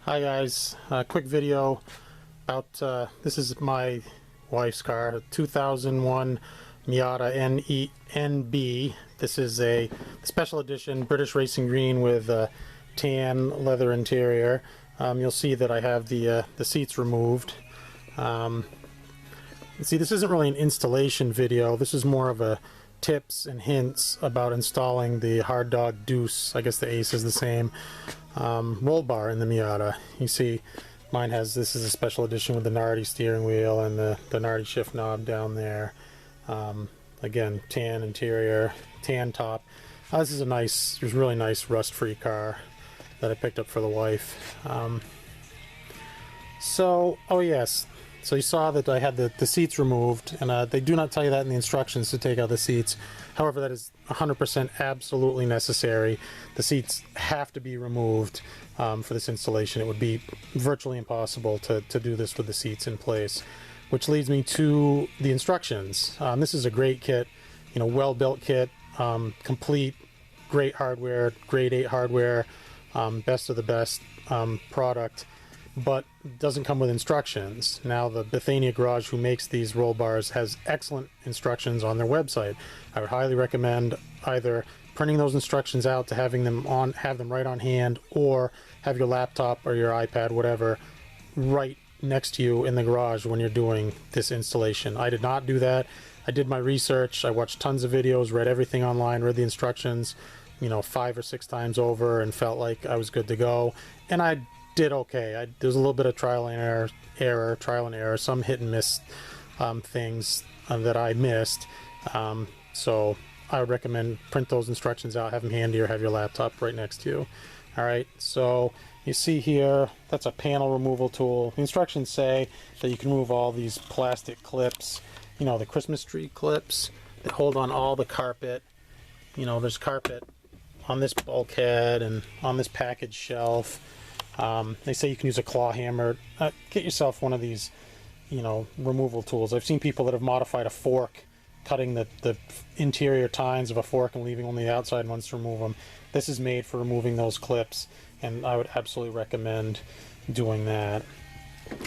Hi guys, quick video about this is my wife's car, a 2001 Miata NB. This is a special edition British Racing Green with tan leather interior. You'll see that I have the seats removed. See, this isn't really an installation video. This is more of a tips and hints about installing the Hard Dog Deuce, I guess the Ace is the same, roll bar in the Miata. You see mine has, this is a special edition with the Nardi steering wheel and the Nardi shift knob down there. Again, tan interior, tan top. This is a nice, there's really nice rust-free car that I picked up for the wife. Oh yes, so you saw that I had the seats removed, and they do not tell you that in the instructions to take out the seats. However, that is 100% absolutely necessary. The seats have to be removed for this installation. It would be virtually impossible to do this with the seats in place. Which leads me to the instructions. This is a great kit, you know, well-built kit, complete, great hardware, grade 8 hardware, best of the best product, but doesn't come with instructions. Now, the Bethania Garage, who makes these roll bars, has excellent instructions on their website. I would highly recommend either printing those instructions out to have them right on hand, or have your laptop or your iPad, whatever, right next to you in the garage when you're doing this installation. I did not do that. I did my research. I watched tons of videos, read everything online, read the instructions, you know, 5 or 6 times over, and felt like I was good to go. And I did okay. There's a little bit of trial and error, some hit and miss things that I missed. So I would recommend print those instructions out, have them handy, or have your laptop right next to you. Alright, so you see here, that's a panel removal tool. The instructions say that you can remove all these plastic clips, you know, the Christmas tree clips that hold on all the carpet. You know, there's carpet on this bulkhead and on this package shelf. They say you can use a claw hammer. Get yourself one of these, you know, removal tools. I've seen people that have modified a fork, cutting the interior tines of a fork and leaving only the outside ones to remove them. This is made for removing those clips, and I would absolutely recommend doing that.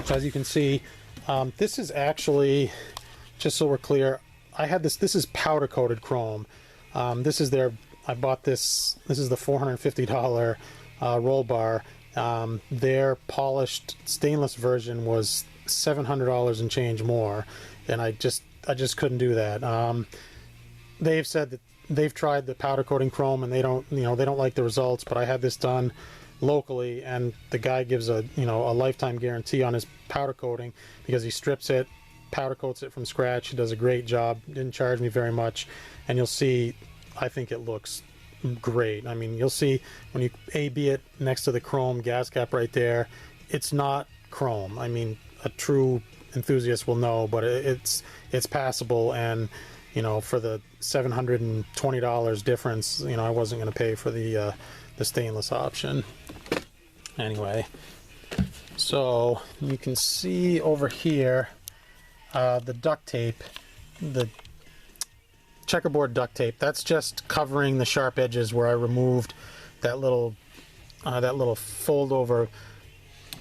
So as you can see, this is actually, just so we're clear, I had this is powder coated chrome. This is I bought this is the $450 roll bar. Their polished stainless version was $700 and change more, and I just couldn't do that. They've said that they've tried the powder coating chrome and they don't like the results, but I had this done locally, and the guy gives a lifetime guarantee on his powder coating because he strips it, powder coats it from scratch. He does a great job. Didn't charge me very much, and you'll see, I think it looks great. I mean, you'll see when you A/B it next to the chrome gas cap right there, it's not chrome. I mean, a true enthusiast will know, but it's passable, and you know, for the $720 difference, you know, I wasn't going to pay for the stainless option. Anyway, so you can see over here the duct tape, the checkerboard duct tape. That's just covering the sharp edges where I removed that little fold over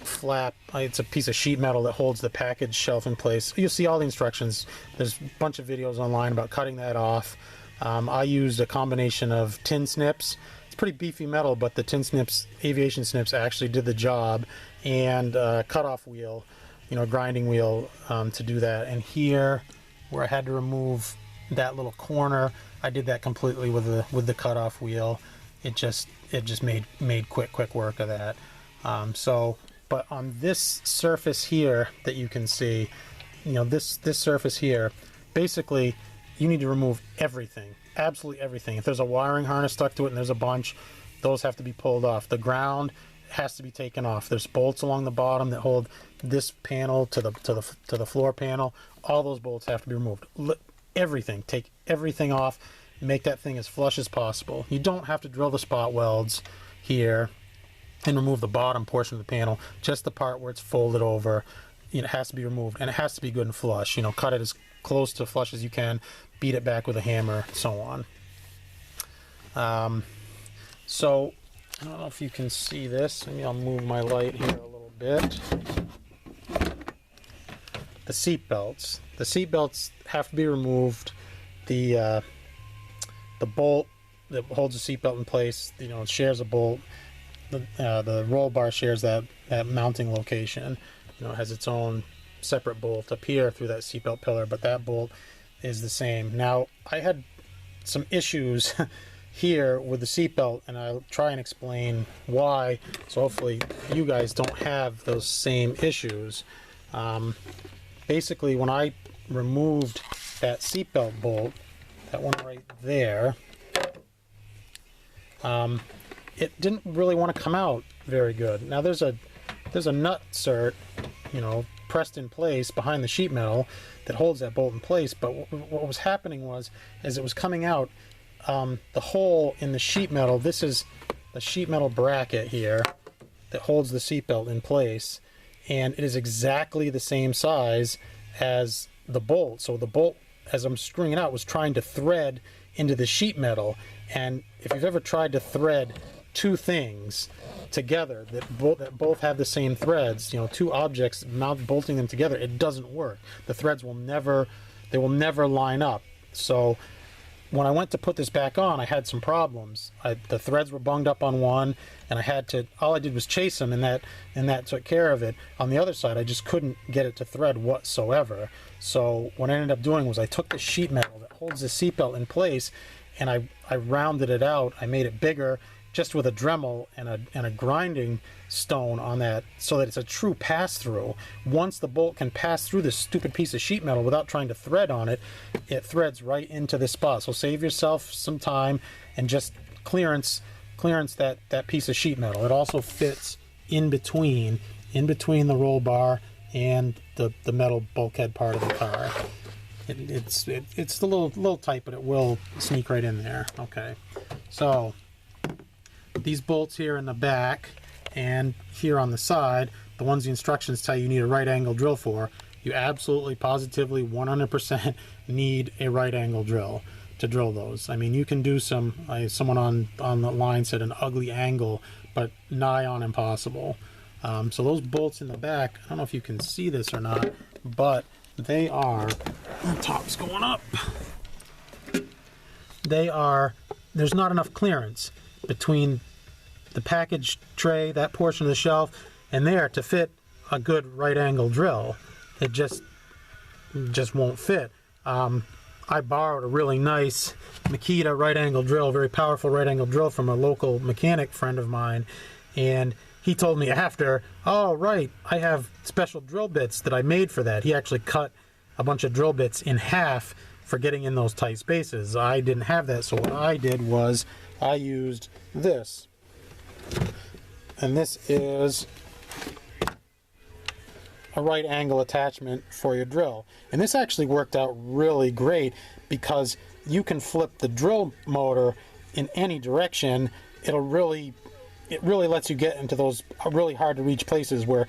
flap. It's a piece of sheet metal that holds the package shelf in place. You'll see all the instructions. There's a bunch of videos online about cutting that off. I used a combination of tin snips. It's pretty beefy metal, but the tin snips, aviation snips, actually did the job, and cutoff wheel, you know, grinding wheel to do that. And here, where I had to remove that little corner, I did that completely with the cutoff wheel. It just made quick work of that. But on this surface here that you can see, you know, this surface here, basically you need to remove everything, absolutely everything. If there's a wiring harness stuck to it and there's a bunch, those have to be pulled off. The ground has to be taken off. There's bolts along the bottom that hold this panel to the floor panel. All those bolts have to be removed. Everything, take everything off, make that thing as flush as possible. You don't have to drill the spot welds here and remove the bottom portion of the panel, just the part where it's folded over. You know, it has to be removed, and it has to be good and flush. You know, cut it as close to flush as you can, beat it back with a hammer, so on. So I don't know if you can see this. Maybe I'll move my light here a little bit. The seat belts. The seat belts have to be removed. The bolt that holds the seat belt in place, you know, it shares a bolt. The roll bar shares that mounting location. You know, it has its own separate bolt up here through that seat belt pillar, but that bolt is the same. Now, I had some issues here with the seat belt, and I'll try and explain why, so hopefully you guys don't have those same issues. Basically, when I removed that seat belt bolt, that one right there, it didn't really want to come out very good. Now there's a nut cert, you know, pressed in place behind the sheet metal that holds that bolt in place, but what was happening was, as it was coming out, the hole in the sheet metal, this is the sheet metal bracket here that holds the seat belt in place, and it is exactly the same size as the bolt. So the bolt, as I'm screwing it out, was trying to thread into the sheet metal, and if you've ever tried to thread two things together that both have the same threads, you know, two objects, bolting them together, it doesn't work. The threads will never line up. So when I went to put this back on, I had some problems. The threads were bunged up on one, and all I did was chase them, and that took care of it. On the other side, I just couldn't get it to thread whatsoever. So what I ended up doing was I took the sheet metal that holds the seatbelt in place, and I rounded it out. I made it bigger, just with a Dremel and a grinding stone on that, so that it's a true pass-through. Once the bolt can pass through this stupid piece of sheet metal without trying to thread on it, it threads right into this spot. So save yourself some time and just clearance that piece of sheet metal. It also fits in between the roll bar and the metal bulkhead part of the car. It's a little tight, but it will sneak right in there. Okay, so these bolts here in the back and here on the side, the ones the instructions tell you need a right angle drill for, you absolutely, positively, 100% need a right angle drill to drill those. I mean, you can do someone on the line said an ugly angle, but nigh on impossible. So those bolts in the back, I don't know if you can see this or not, but they are, the top's going up. There's not enough clearance between the package tray, that portion of the shelf, and there to fit a good right angle drill. It just won't fit. I borrowed a really nice Makita right angle drill, very powerful right angle drill, from a local mechanic friend of mine, and he told me after, oh right, I have special drill bits that I made for that. He actually cut a bunch of drill bits in half for getting in those tight spaces. I didn't have that, so what I did was I used this. And this is a right angle attachment for your drill. And this actually worked out really great because you can flip the drill motor in any direction. It really lets you get into those really hard to reach places where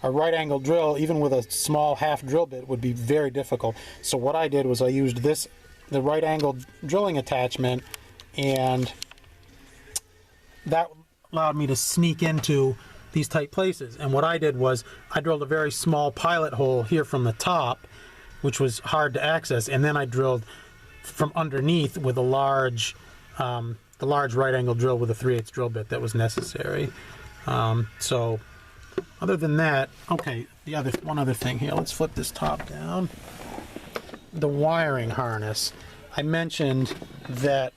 a right angle drill, even with a small half drill bit, would be very difficult. So what I did was I used the right angle drilling attachment, and that allowed me to sneak into these tight places. And what I did was I drilled a very small pilot hole here from the top, which was hard to access, and then I drilled from underneath with the large right angle drill with a 3/8 drill bit that was necessary. So other than that, okay, one other thing here, let's flip this top down. The wiring harness. I mentioned that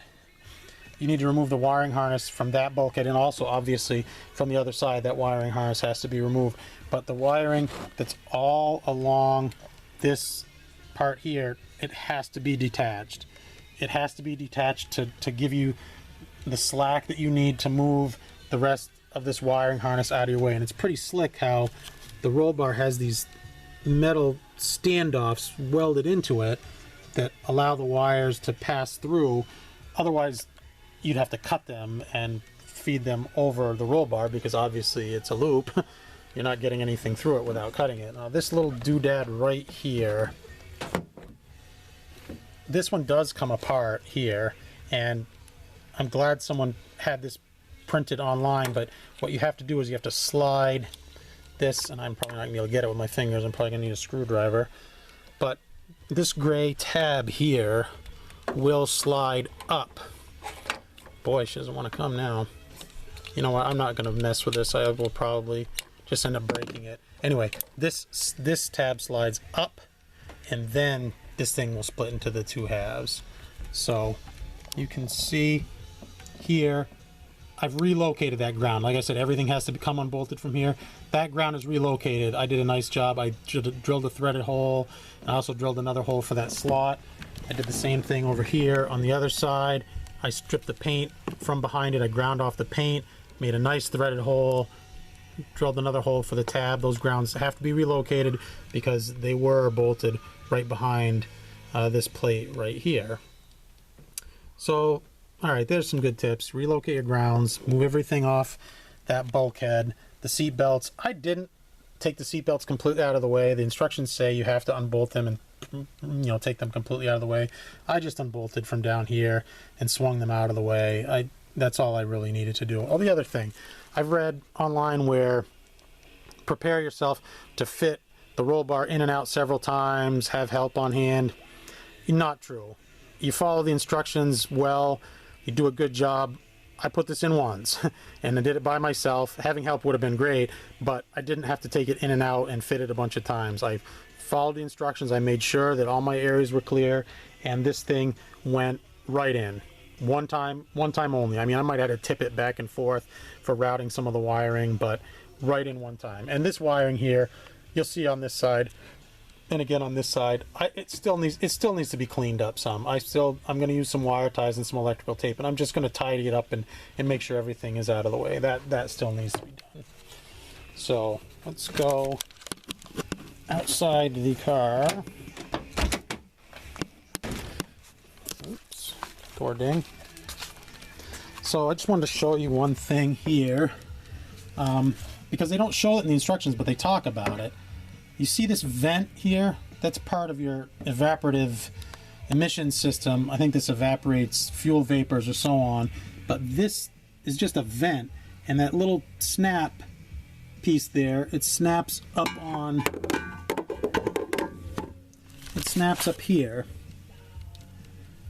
you need to remove the wiring harness from that bulkhead, and also obviously from the other side that wiring harness has to be removed. But the wiring that's all along this part here, it has to be detached. It has to be detached to give you the slack that you need to move the rest of this wiring harness out of your way. And it's pretty slick how the roll bar has these metal standoffs welded into it that allow the wires to pass through. Otherwise you'd have to cut them and feed them over the roll bar, because obviously it's a loop. You're not getting anything through it without cutting it. Now this little doodad right here, this one does come apart here, and I'm glad someone had this printed online, but what you have to do is you have to slide this, and I'm probably not going to be able to get it with my fingers. I'm probably going to need a screwdriver. But this gray tab here will slide up. Boy, she doesn't want to come now. You know what? I'm not going to mess with this. I will probably just end up breaking it. Anyway, this tab slides up, and then this thing will split into the two halves. So you can see here, I've relocated that ground. Like I said, everything has to become unbolted from here. That ground is relocated. I did a nice job. I drilled a threaded hole, and I also drilled another hole for that slot. I did the same thing over here on the other side. I stripped the paint from behind it. I ground off the paint, made a nice threaded hole, drilled another hole for the tab. Those grounds have to be relocated because they were bolted right behind this plate right here. So, all right, there's some good tips. Relocate your grounds, move everything off that bulkhead. The seat belts, I didn't take the seat belts completely out of the way. The instructions say you have to unbolt them and, you know, take them completely out of the way. I just unbolted from down here and swung them out of the way. That's all I really needed to do. Oh, the other thing, I've read online where prepare yourself to fit the roll bar in and out several times, have help on hand. Not true. You follow the instructions well, you do a good job. I put this in once and I did it by myself. Having help would have been great, but I didn't have to take it in and out and fit it a bunch of times. I followed the instructions. I made sure that all my areas were clear, and this thing went right in. One time only. I mean, I might have to tip it back and forth for routing some of the wiring, but right in one time. And this wiring here, you'll see on this side, and again on this side, it still needs to be cleaned up some. I'm going to use some wire ties and some electrical tape, and I'm just going to tidy it up and make sure everything is out of the way. That still needs to be done. So let's go outside the car. Oops, door ding. So I just wanted to show you one thing here, because they don't show it in the instructions, but they talk about it. You see this vent here? That's part of your evaporative emission system. I think this evaporates fuel vapors or so on, but this is just a vent, and that little snap piece there, it snaps up up here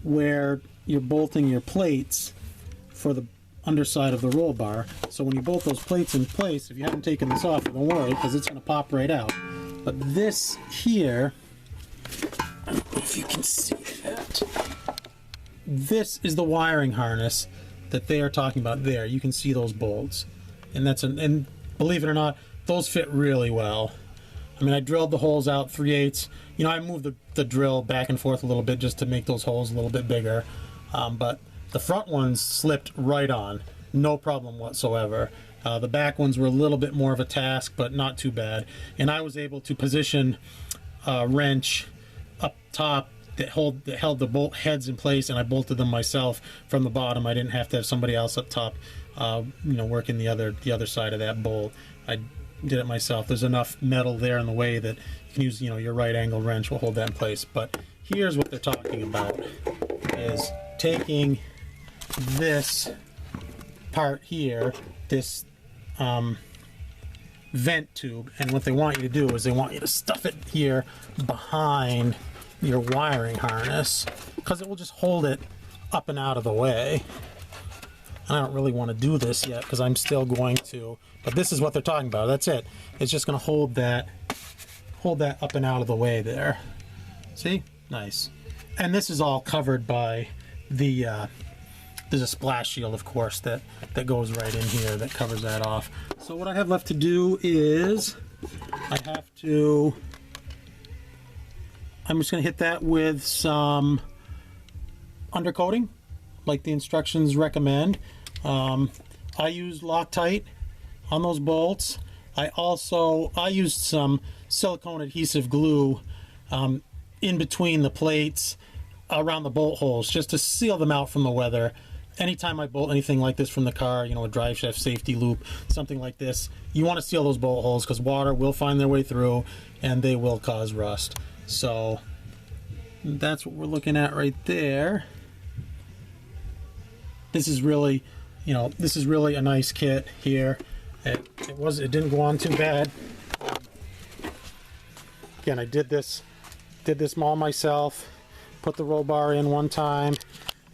where you're bolting your plates for the underside of the roll bar. So when you bolt those plates in place, if you haven't taken this off, don't worry, because it's going to pop right out. But this here, I don't know if you can see that. This is the wiring harness that they are talking about there. You can see those bolts. And and believe it or not, those fit really well. I mean, I drilled the holes out 3/8. You know, I moved the drill back and forth a little bit just to make those holes a little bit bigger. But the front ones slipped right on. No problem whatsoever. The back ones were a little bit more of a task, but not too bad. And I was able to position a wrench up top that held the bolt heads in place, and I bolted them myself from the bottom. I didn't have to have somebody else up top, working the other side of that bolt. I did it myself. There's enough metal there in the way that you can use, your right angle wrench will hold that in place. But here's what they're talking about: is taking this part here, this vent tube, and what they want you to do is they want you to stuff it here behind your wiring harness, because it will just hold it up and out of the way. And I don't really want to do this yet because I'm still going to, but this is what they're talking about. That's it. It's just going to hold that up and out of the way there. See? Nice. And this is all covered by the there's a splash shield, of course, that goes right in here that covers that off. So what I have left to do is I'm just going to hit that with some undercoating, like the instructions recommend. I used Loctite on those bolts. I used some silicone adhesive glue in between the plates around the bolt holes just to seal them out from the weather. Anytime I bolt anything like this from the car, a drive shaft safety loop, something like this, you want to seal those bolt holes because water will find their way through and they will cause rust. So that's what we're looking at right there. This is really, you know, this is really a nice kit here. It didn't go on too bad. Again, I did this all myself. Put the roll bar in one time,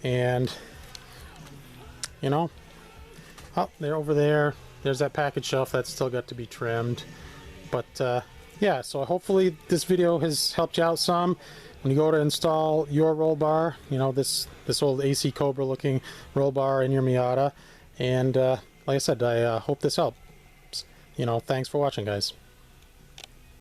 and you know, oh, they're over there. There's that package shelf that's still got to be trimmed. But yeah, so hopefully this video has helped you out some. When you go to install your roll bar, you know, this old AC Cobra looking roll bar in your Miata. And like I said, I hope this helps. You know, thanks for watching, guys.